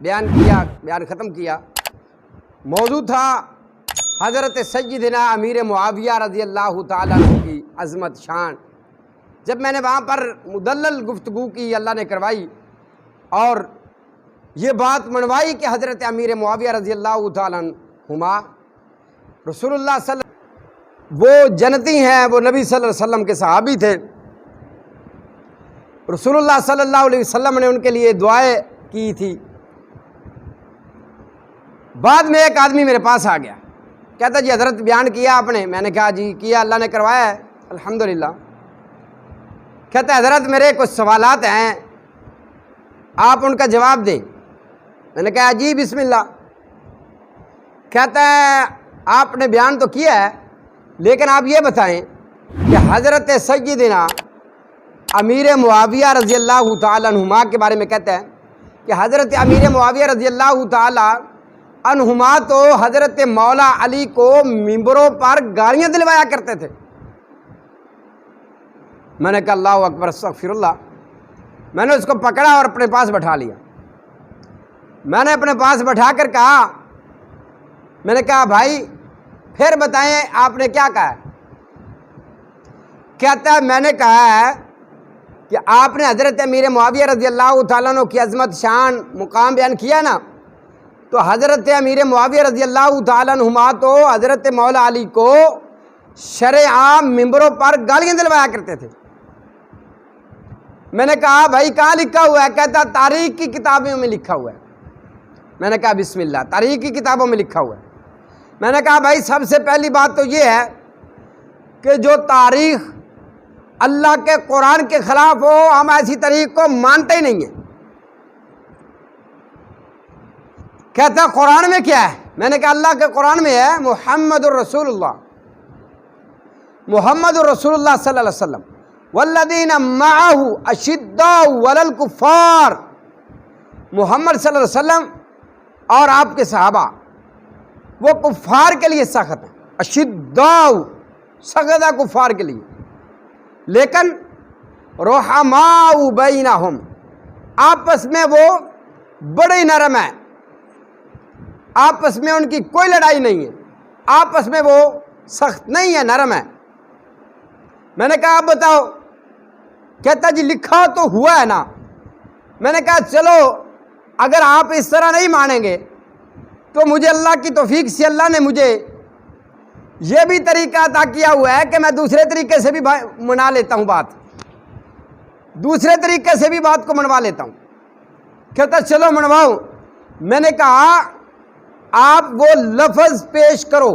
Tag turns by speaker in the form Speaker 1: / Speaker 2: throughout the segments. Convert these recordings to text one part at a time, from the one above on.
Speaker 1: بیان ختم کیا۔ موضوع تھا حضرت سیدنا امیر معاویہ رضی اللہ تعالیٰ عنہ کی عظمت شان۔ جب میں نے وہاں پر مدلل گفتگو کی، اللہ نے کروائی اور یہ بات منوائی کہ حضرت امیر معاویہ رضی اللہ تعالیٰ عنہما رسول اللہ صلی اللہ علیہ وسلم وہ جنتی ہیں، وہ نبی صلی اللہ علیہ وسلم کے صحابی تھے۔ رسول اللہ صلی اللہ علیہ وسلم نے ان کے لیے دعائیں کی تھی۔ بعد میں ایک آدمی میرے پاس آ گیا، کہتا جی حضرت بیان کیا آپ نے؟ میں نے کہا جی کیا، اللہ نے کروایا ہے الحمدللہ۔ کہتا ہے حضرت میرے کچھ سوالات ہیں، آپ ان کا جواب دیں۔ میں نے کہا جی بسم اللہ۔ کہتا ہے آپ نے بیان تو کیا ہے، لیکن آپ یہ بتائیں کہ حضرت سیدنا امیر معاویہ رضی اللہ تعالیٰ عنہما کے بارے میں کہتا ہے کہ حضرت امیر معاویہ رضی اللہ تعالیٰ عنہما تو حضرت مولا علی کو ممبروں پر گالیاں دلوایا کرتے تھے۔ میں نے کہا اللہ اکبر استغفر اللہ۔ میں نے اس کو پکڑا اور اپنے پاس بٹھا لیا۔ میں نے اپنے پاس بٹھا کر کہا، میں نے کہا بھائی پھر بتائیں آپ نے کیا کہا ہے؟ کہتا ہے میں نے کہا ہے کہ آپ نے حضرت امیر معاویہ رضی اللہ تعالیٰ عنہ کی عظمت شان مقام بیان کیا نا، تو حضرت امیر معاویہ رضی اللہ تعالیٰ عنہما تو حضرت مولا علی کو شرعام ممبروں پر گالیاں دلوایا کرتے تھے۔ میں نے کہا بھائی کہاں لکھا ہوا ہے؟ کہتا تاریخ کی کتابوں میں لکھا ہوا ہے۔ میں نے کہا بسم اللہ، تاریخ کی کتابوں میں لکھا ہوا ہے۔ میں نے کہا بھائی سب سے پہلی بات تو یہ ہے کہ جو تاریخ اللہ کے قرآن کے خلاف ہو ہم ایسی تاریخ کو مانتے ہی نہیں ہیں۔ کہتا قرآن میں کیا ہے؟ میں نے کہا اللہ کے قرآن میں ہے محمد الرسول اللہ، محمد الرسول اللہ صلی اللہ علیہ وسلم والذین معہ اشداء علی الکفار، محمد صلی اللہ علیہ وسلم اور آپ کے صحابہ وہ کفار کے لیے سخت ہیں، اشداء سخت ہے کفار کے لیے، لیکن رحماء بینہم آپس میں وہ بڑے نرم ہیں، آپس میں ان کی کوئی لڑائی نہیں ہے، آپس میں وہ سخت نہیں ہے، نرم ہے۔ میں نے کہا آپ بتاؤ۔ کہتا جی لکھا تو ہوا ہے نا۔ میں نے کہا چلو اگر آپ اس طرح نہیں مانیں گے تو مجھے اللہ کی توفیق سے اللہ نے مجھے یہ بھی طریقہ عطا کیا ہوا ہے کہ میں دوسرے طریقے سے بھی منا لیتا ہوں بات، دوسرے طریقے سے بھی بات کو منوا لیتا ہوں۔ کہتا چلو منواؤ۔ میں نے کہا آپ وہ لفظ پیش کرو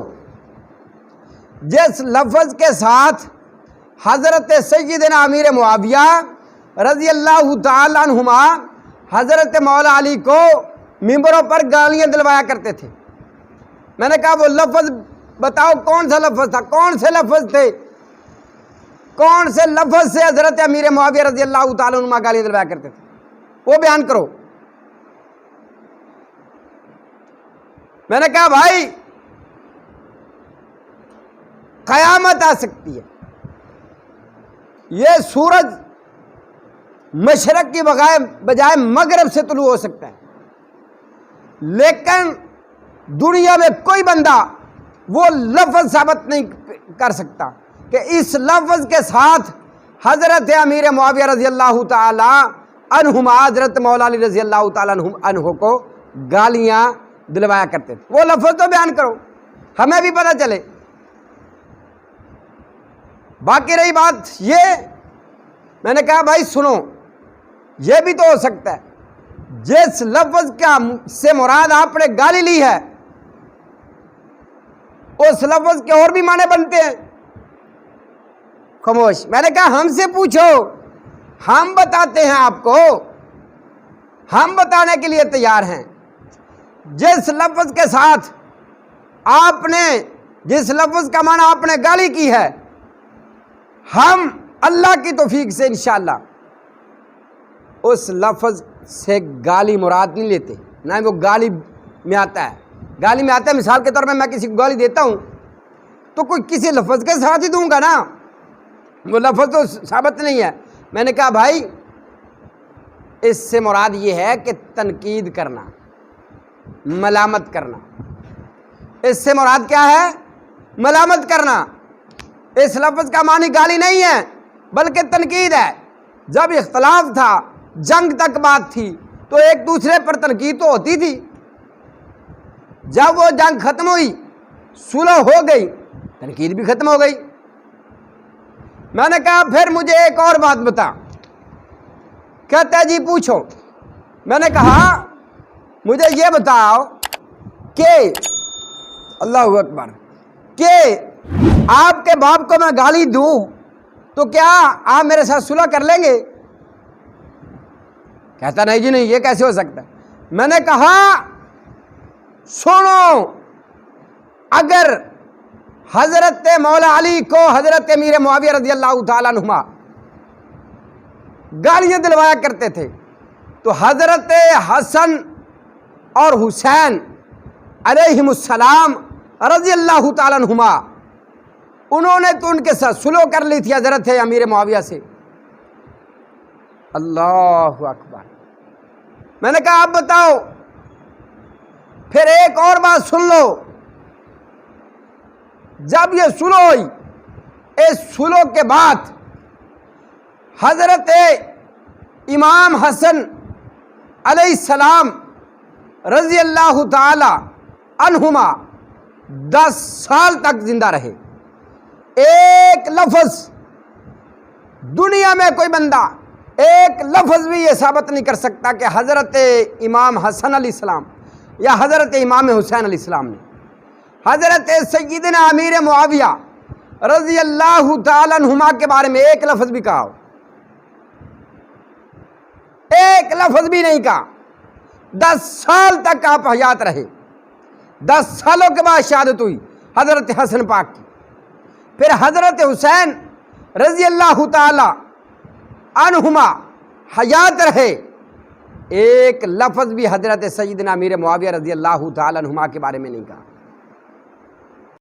Speaker 1: جس لفظ کے ساتھ حضرت سیدنا امیر معاویہ رضی اللہ تعالیٰ عنہما حضرت مولا علی کو ممبروں پر گالیاں دلوایا کرتے تھے۔ میں نے کہا وہ لفظ بتاؤ کون سا لفظ تھا، کون سے لفظ تھے، کون سے لفظ سے حضرت امیر معاویہ رضی اللہ تعالیٰ عنہما گالیاں دلوایا کرتے تھے، وہ بیان کرو۔ میں نے کہا بھائی قیامت آ سکتی ہے، یہ سورج مشرق کی بجائے مغرب سے طلوع ہو سکتا ہے، لیکن دنیا میں کوئی بندہ وہ لفظ ثابت نہیں کر سکتا کہ اس لفظ کے ساتھ حضرت امیر معاویہ رضی اللہ تعالی عنہما حضرت مولا علی رضی اللہ تعالیٰ عنہ کو گالیاں دلوایا کرتے تھے۔ وہ لفظ تو بیان کرو، ہمیں بھی پتہ چلے۔ باقی رہی بات یہ، میں نے کہا بھائی سنو، یہ بھی تو ہو سکتا ہے جس لفظ کا سے مراد آپ نے گالی لی ہے اس لفظ کے اور بھی معنی بنتے ہیں۔ خاموش۔ میں نے کہا ہم سے پوچھو، ہم بتاتے ہیں آپ کو، ہم بتانے کے لیے تیار ہیں۔ جس لفظ کے ساتھ آپ نے، جس لفظ کا معنی آپ نے گالی کی ہے، ہم اللہ کی توفیق سے انشاءاللہ اس لفظ سے گالی مراد نہیں لیتے، نہ وہ گالی میں آتا ہے۔ گالی میں آتا ہے مثال کے طور پر میں کسی کو گالی دیتا ہوں تو کوئی کسی لفظ کے ساتھ ہی دوں گا نا، وہ لفظ تو ثابت نہیں ہے۔ میں نے کہا بھائی اس سے مراد یہ ہے کہ تنقید کرنا، ملامت کرنا۔ اس سے مراد کیا ہے؟ ملامت کرنا۔ اس لفظ کا معنی گالی نہیں ہے بلکہ تنقید ہے۔ جب اختلاف تھا، جنگ تک بات تھی، تو ایک دوسرے پر تنقید تو ہوتی تھی۔ جب وہ جنگ ختم ہوئی، صلح ہو گئی، تنقید بھی ختم ہو گئی۔ میں نے کہا پھر مجھے ایک اور بات بتا۔ کہتا ہے جی پوچھو۔ میں نے کہا مجھے یہ بتاؤ کہ اللہ اکبر، کہ آپ کے باپ کو میں گالی دوں تو کیا آپ میرے ساتھ صلح کر لیں گے؟ کہتا نہیں جی نہیں، یہ کیسے ہو سکتا ہے؟ میں نے کہا سنو، اگر حضرت مولا علی کو حضرت امیر معاویہ رضی اللہ تعالیٰ عنہما گالیاں دلوایا کرتے تھے تو حضرت حسن اور حسین علیہم السلام رضی اللہ تعالیٰ عنہما، انہوں نے تو ان کے ساتھ صلح کر لی تھی حضرت امیر معاویہ سے۔ اللہ اکبر۔ میں نے کہا آپ بتاؤ۔ پھر ایک اور بات سن لو، جب یہ صلح ہوئی، اس صلح کے بعد حضرت امام حسن علیہ السلام رضی اللہ تعالی عنہما 10 سال تک زندہ رہے۔ ایک لفظ دنیا میں کوئی بندہ ایک لفظ بھی یہ ثابت نہیں کر سکتا کہ حضرت امام حسن علیہ السلام یا حضرت امام حسین علیہ السلام نے حضرت سیدنا امیر معاویہ رضی اللہ تعالی عنہما کے بارے میں ایک لفظ بھی کہا ہو۔ ایک لفظ بھی نہیں کہا۔ 10 سال تک آپ حیات رہے۔ 10 سالوں کے بعد شہادت ہوئی حضرت حسن پاک کی۔ پھر حضرت حسین رضی اللہ تعالی عنہما حیات رہے، ایک لفظ بھی حضرت سیدنا امیر معاویہ رضی اللہ تعالی عنہما کے بارے میں نہیں کہا۔